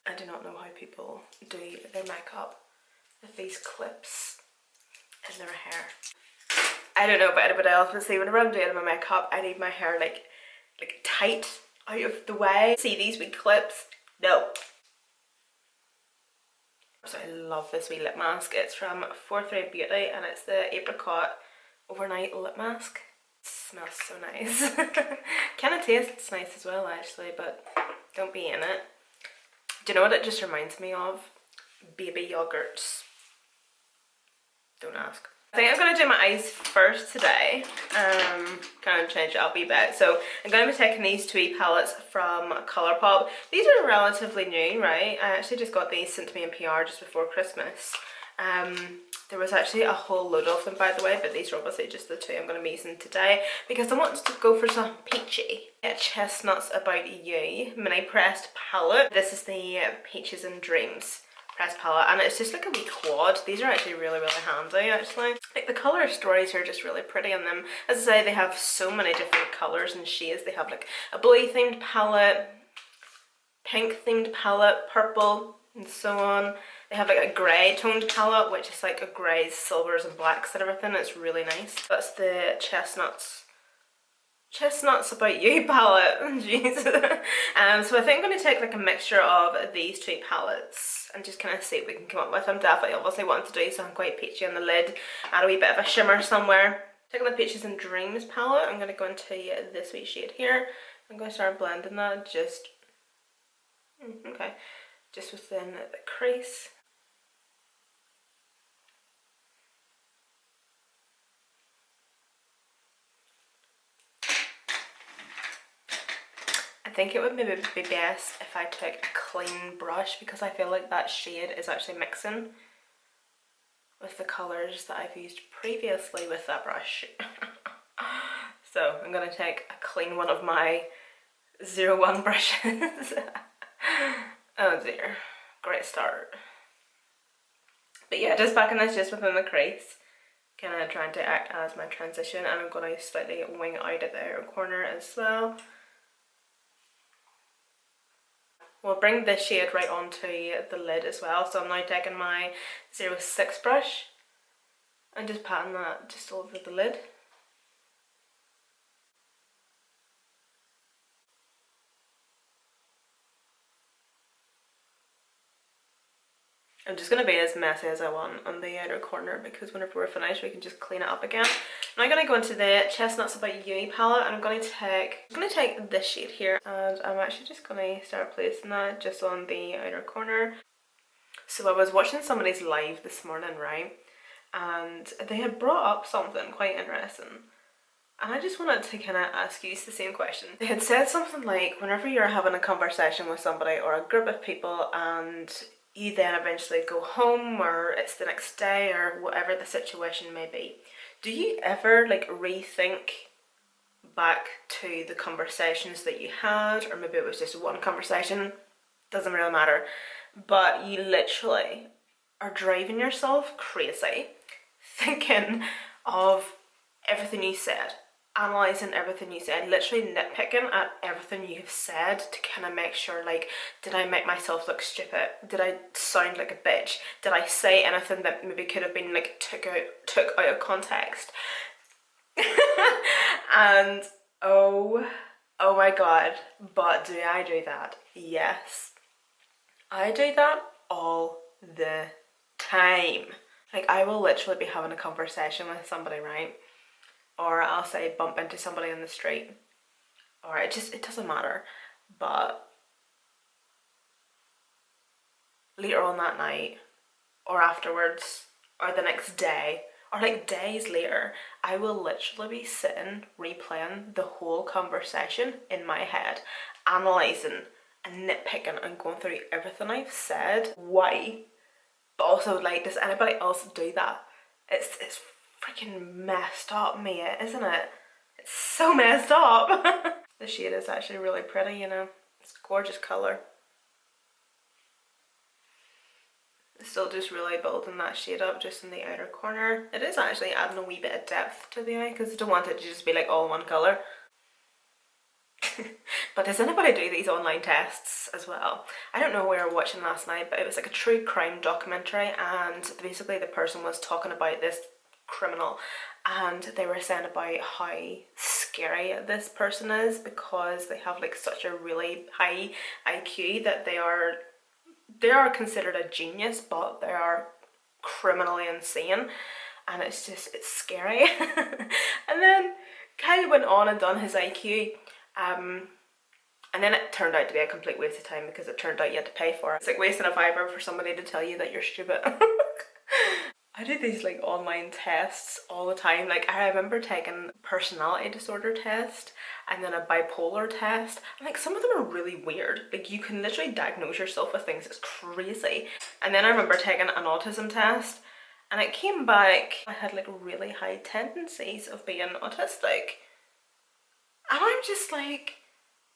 I do not know how people do their makeup with these clips in their hair. I don't know about anybody else, but see, whenever I'm doing my makeup, I need my hair like tight out of the way. See these wee clips? No. So I love this wee lip mask. It's from 43 Beauty and it's the Apricot Overnight Lip Mask. It smells so nice. Kind of tastes nice as well actually, but don't be in it. Do you know what it just reminds me of? Baby yogurts. Don't ask. I think I'm going to do my eyes first today. Kind of change it up a wee bit. So I'm going to be taking these two palettes from Colourpop. These are relatively new, right? I actually just got these sent to me in PR just before Christmas. There was actually a whole load of them, by the way, but these are obviously just the two I'm going to be using today because I wanted to go for some peachy. Chestnuts About You mini pressed palette. This is the Peaches and Dreams pressed palette, and it's just like a wee quad. These are actually really handy actually. Like the colour stories are just really pretty in them. As I say, they have so many different colours and shades. They have like a blue themed palette, pink themed palette, purple, and so on. They have like a grey toned palette, which is like a greys, silvers and blacks and everything. It's really nice. That's the Chestnuts About You palette. Jeez. So I think I'm going to take like a mixture of these two palettes and just kind of see what we can come up with. I'm definitely obviously wanting to do something quite peachy on the lid, add a wee bit of a shimmer somewhere. Taking the Peaches and Dreams palette, I'm going to go into this wee shade here. I'm going to start blending that just, okay, just within the crease. I think it would maybe be best if I took a clean brush because I feel like that shade is actually mixing with the colours that I've used previously with that brush. So I'm going to take a clean one of my 01 brushes. Oh dear, great start. But yeah, just backing this just within the crease, kind of trying to act as my transition, and I'm going to slightly wing out at the outer corner as well. We'll bring this shade right onto the lid as well, so I'm now taking my 06 brush and just patting that just over the lid. I'm just going to be as messy as I want on the outer corner because whenever we're finished we can just clean it up again. Now I'm going to go into the Chestnuts About You palette and I'm going to take this shade here, and I'm actually just going to start placing that just on the outer corner. So I was watching somebody's live this morning, right, and they had brought up something quite interesting. And I just wanted to kind of ask you the same question. They had said something like, whenever you're having a conversation with somebody or a group of people and you then eventually go home or it's the next day or whatever the situation may be, do you ever like rethink back to the conversations that you had, or maybe it was just one conversation, doesn't really matter, but you literally are driving yourself crazy thinking of everything you said, analysing everything you said, literally nitpicking at everything you've said to kind of make sure, like, did I make myself look stupid? Did I sound like a bitch? Did I say anything that maybe could have been like took out of context? And oh my god, but do I do that? Yes, I do that all the time. Like, I will literally be having a conversation with somebody, right? Or I'll say bump into somebody on the street, or it doesn't matter, but later on that night or afterwards or the next day or like days later, I will literally be sitting replaying the whole conversation in my head, analysing and nitpicking and going through everything I've said. Why? But also, like, does anybody else do that? It's freaking messed up, mate, isn't it? It's so messed up. The shade is actually really pretty, you know. It's a gorgeous colour. It's still just really building that shade up just in the outer corner. It is actually adding a wee bit of depth to the eye because I don't want it to just be like all one colour. But does anybody do these online tests as well? I don't know where we were watching last night, but it was like a true crime documentary, and basically the person was talking about this criminal, and they were saying about how scary this person is because they have like such a really high IQ that they are considered a genius, but they are criminally insane, and it's scary. And then Kyle went on and done his IQ, and then it turned out to be a complete waste of time because it turned out you had to pay for it. It's like wasting a fiver for somebody to tell you that you're stupid. I do these like online tests all the time. Like I remember taking a personality disorder test and then a bipolar test, and like some of them are really weird. Like you can literally diagnose yourself with things, it's crazy. And then I remember taking an autism test, and it came back I had like really high tendencies of being autistic. And I'm just like,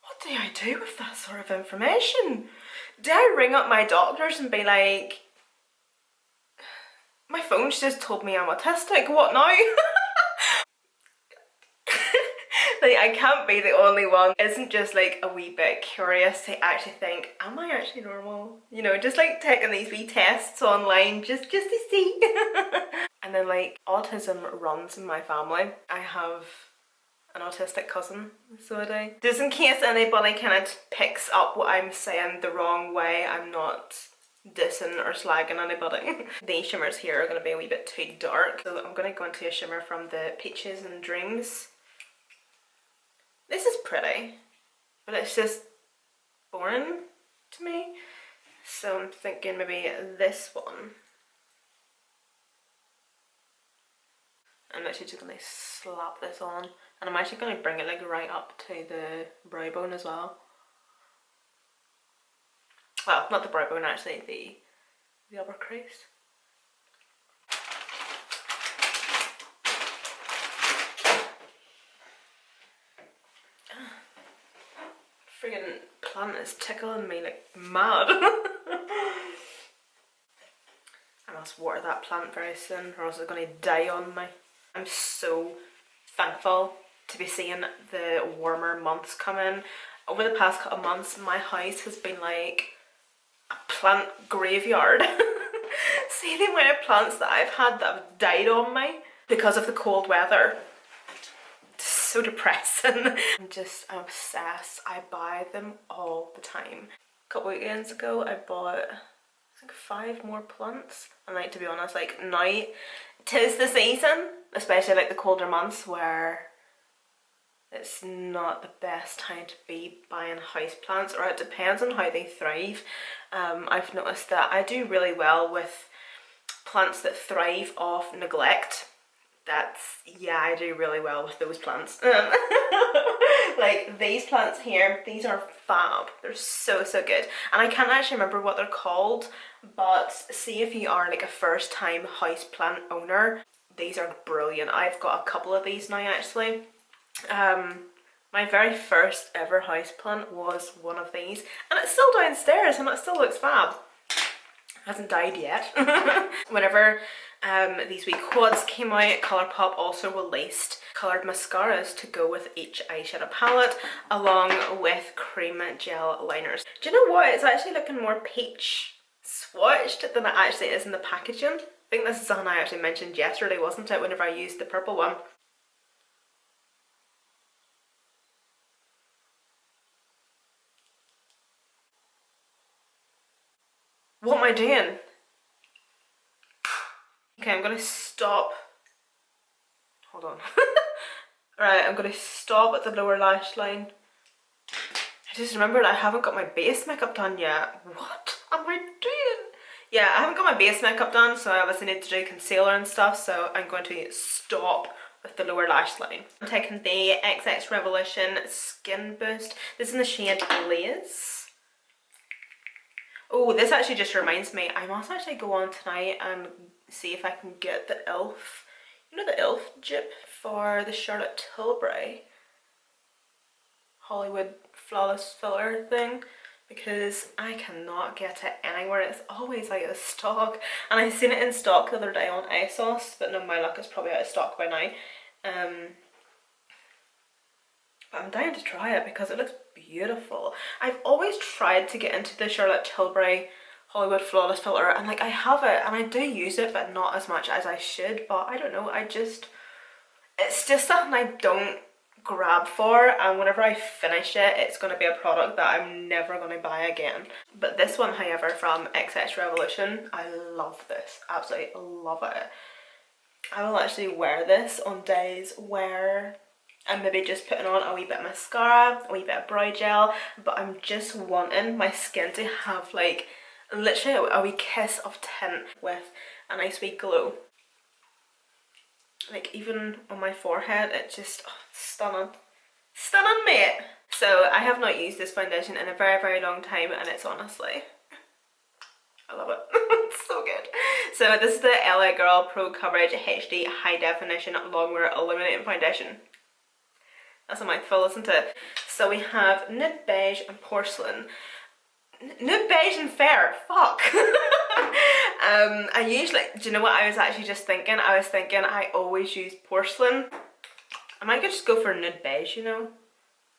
what do I do with that sort of information? Do I ring up my doctors and be like, my phone's just told me I'm autistic, what now? Like, I can't be the only one. Isn't just like a wee bit curious to actually think, am I actually normal? You know, just like taking these wee tests online just to see. And then like autism runs in my family. I have an autistic cousin, so I do. Just in case anybody kind of picks up what I'm saying the wrong way, I'm not dissing or slagging anybody. These shimmers here are going to be a wee bit too dark, so I'm going to go into a shimmer from the Peaches and Dreams. This is pretty, but it's just boring to me, so I'm thinking maybe this one. I'm actually just going to slap this on, and I'm actually going to bring it like right up to the brow bone as well. Well, not the brow bone actually, the upper crease. Friggin' plant is tickling me like mad. I must water that plant very soon or else it's going to die on me. I'm so thankful to be seeing the warmer months come in. Over the past couple of months, my house has been like a plant graveyard. See the amount of plants that I've had that have died on me because of the cold weather. It's so depressing. I'm just obsessed. I buy them all the time. A couple weekends ago I bought I think 5 more plants, and like to be honest, like now 'tis the season, especially like the colder months where it's not the best time to be buying house plants, or it depends on how they thrive. I've noticed that I do really well with plants that thrive off neglect. Yeah, I do really well with those plants. Like these plants here, these are fab. They're so good, and I can't actually remember what they're called, but see if you are like a first time house plant owner, these are brilliant. I've got a couple of these now actually. My very first ever house plant was one of these, and it's still downstairs and it still looks fab. Hasn't died yet. Whenever these wee quads came out, Colourpop also released coloured mascaras to go with each eyeshadow palette, along with cream gel liners. Do you know what? It's actually looking more peach swatched than it actually is in the packaging. I think this is something I actually mentioned yesterday, wasn't it, whenever I used the purple one. What am I doing? Okay, I'm gonna stop. Hold on. Right, I'm gonna stop at the lower lash line. I just remembered I haven't got my base makeup done yet. What am I doing? Yeah, I haven't got my base makeup done, so I obviously need to do concealer and stuff, so I'm going to stop with the lower lash line. I'm taking the XX Revolution Skin Boost. This is in the shade Blaze. Oh, this actually just reminds me, I must actually go on tonight and see if I can get the e.l.f. You know the e.l.f. dupe for the Charlotte Tilbury Hollywood Flawless Filler thing, because I cannot get it anywhere. It's always out of stock, and I seen it in stock the other day on ASOS, but no, my luck, it's probably out of stock by now. But I'm dying to try it because it looks beautiful. I've always tried to get into the Charlotte Tilbury Hollywood Flawless filter, and like I have it and I do use it, but not as much as I should. But I don't know, it's just something I don't grab for, and whenever I finish it, it's going to be a product that I'm never going to buy again. But this one, however, from XX Revolution, I love this, absolutely love it. I will actually wear this on days where I'm maybe just putting on a wee bit of mascara, a wee bit of brow gel, but I'm just wanting my skin to have like literally a wee kiss of tint with a nice wee glow. Like even on my forehead, it just, oh, stunning. Stunning, mate! So I have not used this foundation in a very, very long time, and it's honestly, I love it. It's so good. So this is the LA Girl Pro Coverage HD High Definition Longwear Illuminating Foundation. That's a mouthful, isn't it? So we have nude beige and porcelain. Nude beige and fair, fuck. I usually, do you know what I was actually just thinking? I was thinking I always use porcelain. I might just go for nude beige, you know?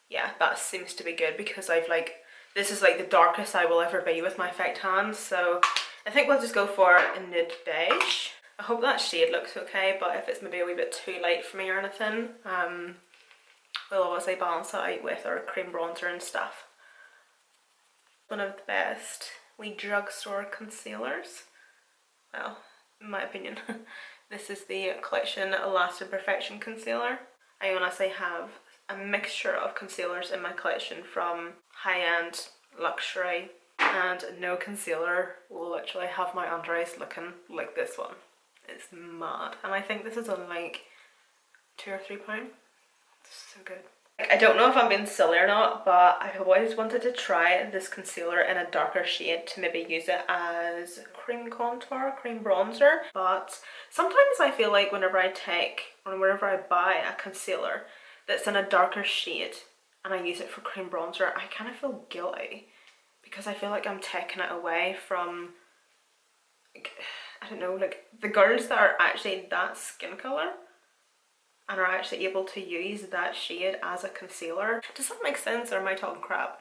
Yeah, that seems to be good because I've like, this is like the darkest I will ever be with my fake tan, so I think we'll just go for a nude beige. I hope that shade looks okay, but if it's maybe a wee bit too light for me or anything, we'll obviously balance it out with our cream bronzer and stuff. One of the best wee drugstore concealers. Well, in my opinion. This is the Collection Lasting Perfection Concealer. I honestly have a mixture of concealers in my collection, from high-end, luxury, and no concealer will literally have my under eyes looking like this one. It's mad. And I think this is on like £2 or £3. It's so good. I don't know if I'm being silly or not, but I've always wanted to try this concealer in a darker shade to maybe use it as cream contour, cream bronzer. But sometimes I feel like whenever I buy a concealer that's in a darker shade and I use it for cream bronzer, I kind of feel guilty because I feel like I'm taking it away from, like, I don't know, like the girls that are actually that skin colour and are actually able to use that shade as a concealer. Does that make sense, or am I talking crap?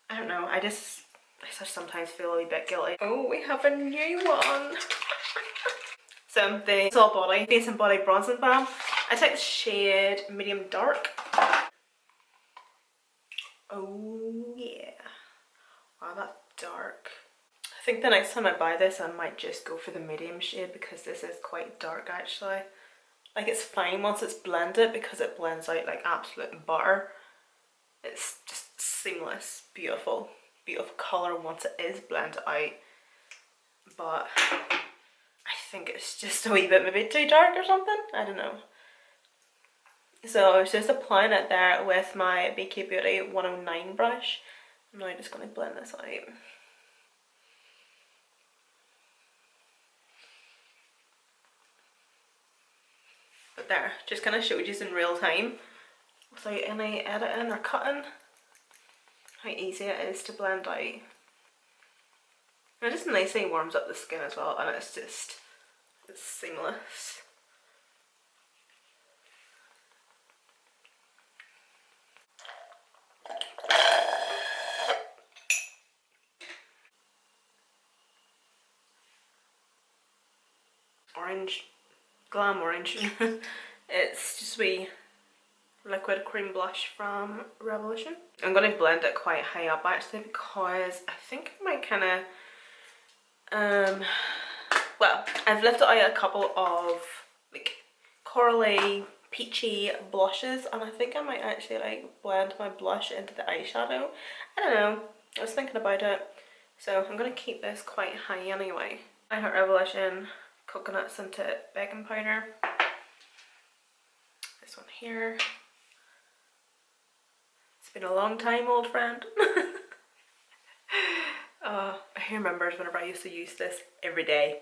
I don't know, I just sometimes feel a wee bit guilty. Oh, we have a new one. So the All Body Face and Body Bronzing Balm. I take the shade Medium Dark. Oh yeah. Wow, that's dark. I think the next time I buy this, I might just go for the medium shade because this is quite dark actually. Like, it's fine once it's blended because it blends out like absolute butter. It's just seamless, beautiful, beautiful colour once it is blended out. But I think it's just a wee bit maybe too dark or something, I don't know. So I was just applying it there with my BK Beauty 109 brush. I'm now just going to blend this out. But there, just kind of showed you in real time without any editing or cutting how easy it is to blend out. And it just nicely warms up the skin as well, and it's seamless. Orange, Glam Orange. It's just wee liquid cream blush from Revolution. I'm going to blend it quite high up actually because I think I might kind of, well, I've lifted out a couple of like corally, peachy blushes, and I think I might actually like blend my blush into the eyeshadow. I don't know, I was thinking about it, so I'm going to keep this quite high anyway. I Heart Revolution Coconut Scented Baking Powder. This one here. It's been a long time, old friend. I remember whenever I used to use this every day.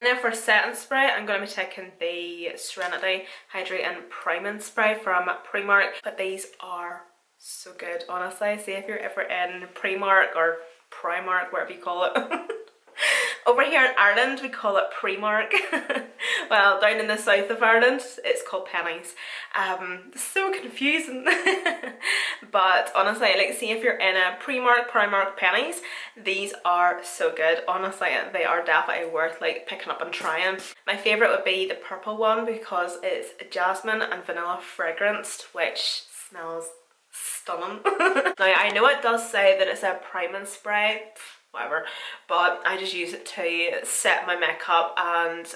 And then for setting spray, I'm going to be taking the Serenity Hydrate and Priming Spray from Primark. But these are so good, honestly. See, if you're ever in Primark or Primark, whatever you call it. Over here in Ireland, we call it Primark. Well, down in the south of Ireland, it's called pennies. So confusing. But honestly, like, see if you're in a Primark pennies, these are so good. Honestly, they are definitely worth like picking up and trying. My favourite would be the purple one because it's jasmine and vanilla fragranced, which smells stunning. Now I know it does say that it's a priming spray, whatever, but I just use it to set my makeup and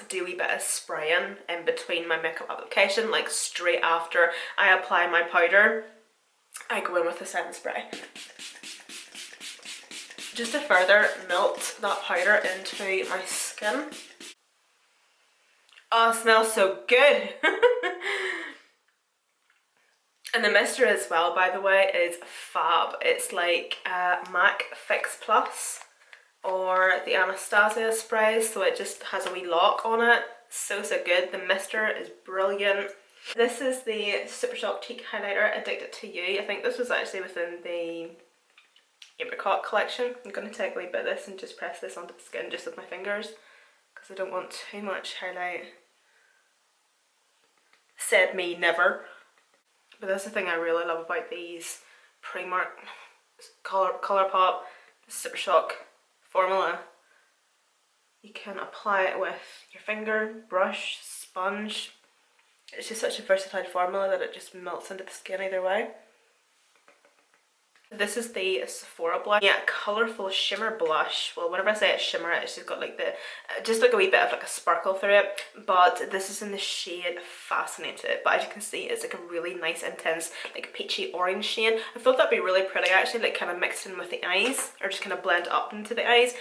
do a wee bit of spraying in between my makeup application, like straight after I apply my powder. I go in with the setting spray just to further melt that powder into my skin. Oh, it smells so good. And the mister as well, by the way, is fab. It's like MAC Fix Plus or the Anastasia spray, so it just has a wee lock on it. So good. The mister is brilliant. This is the Super Shock Cheek Highlighter Addicted to You. I think this was actually within the apricot collection. I'm going to take a wee bit of this and just press this onto the skin just with my fingers because I don't want too much highlight. Said me never. But that's the thing I really love about these Primark Colourpop Super Shock formula. You can apply it with your finger, brush, sponge. It's just such a versatile formula that it just melts into the skin either way. This is the Sephora blush. Yeah, colourful shimmer blush. Well, whenever I say it's shimmer, it's just got like the, just like a wee bit of like a sparkle through it. But this is in the shade Fascinated. But as you can see, it's like a really nice, intense, like peachy orange shade. I thought that'd be really pretty actually, like kind of mixed in with the eyes, or just kind of blend up into the eyes.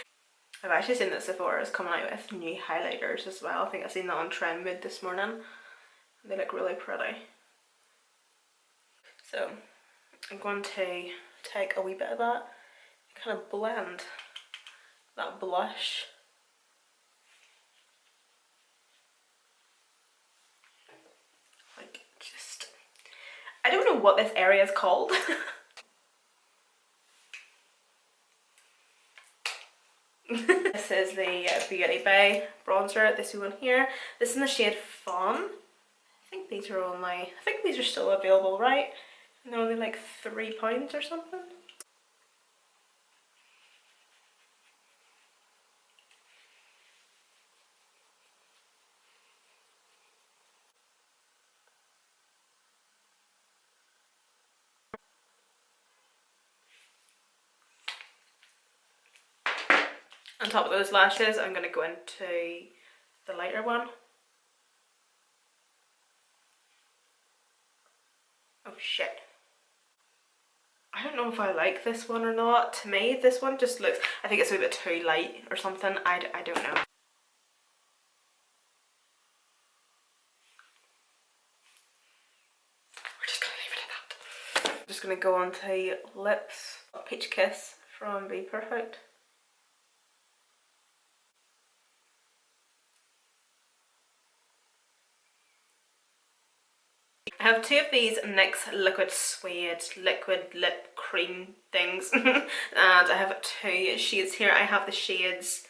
I've actually seen that Sephora is coming out with new highlighters as well. I think I've seen that on Trendmood this morning. They look really pretty. So I'm going to take a wee bit of that, kind of blend that blush. Like just, I don't know what this area is called. This is the Beauty Bay bronzer, this one here. This is in the shade Fawn. I think these are only, I think these are still available, right? And they're only like £3 or something. On top of those lashes, I'm going to go into the lighter one. Oh shit. I don't know if I like this one or not. To me, this one just looks, I think it's a wee bit too light or something. I don't know. We're just going to leave it at that. I'm just going to go on to lips. Peach Kiss from Be Perfect. I have two of these NYX Liquid Suede liquid lip cream things and I have two shades here. I have the shades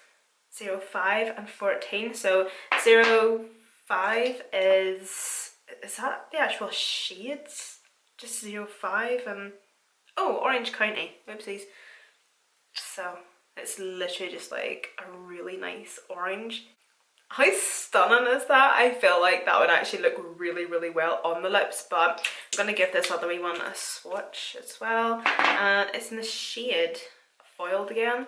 05 and 14. So 05 is that the actual shades? Just 05 and, oh, Orange County, oopsies. So it's literally just like a really nice orange. How stunning is that? I feel like that would actually look really well on the lips, but I'm going to give this other wee one a swatch as well. And it's in the shade Foiled again.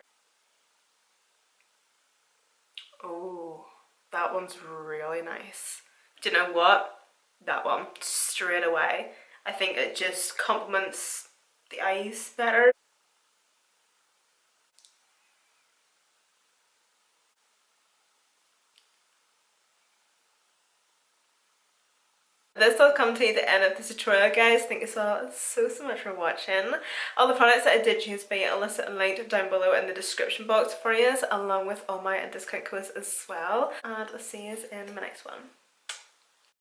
Oh, that one's really nice. Do you know what? That one, straight away. I think it just complements the eyes better. This will come to the end of the tutorial, guys. Thank you so much for watching. All the products that I did use by Alyssa and linked down below in the description box for you, along with all my discount codes as well. And I'll see you in my next one.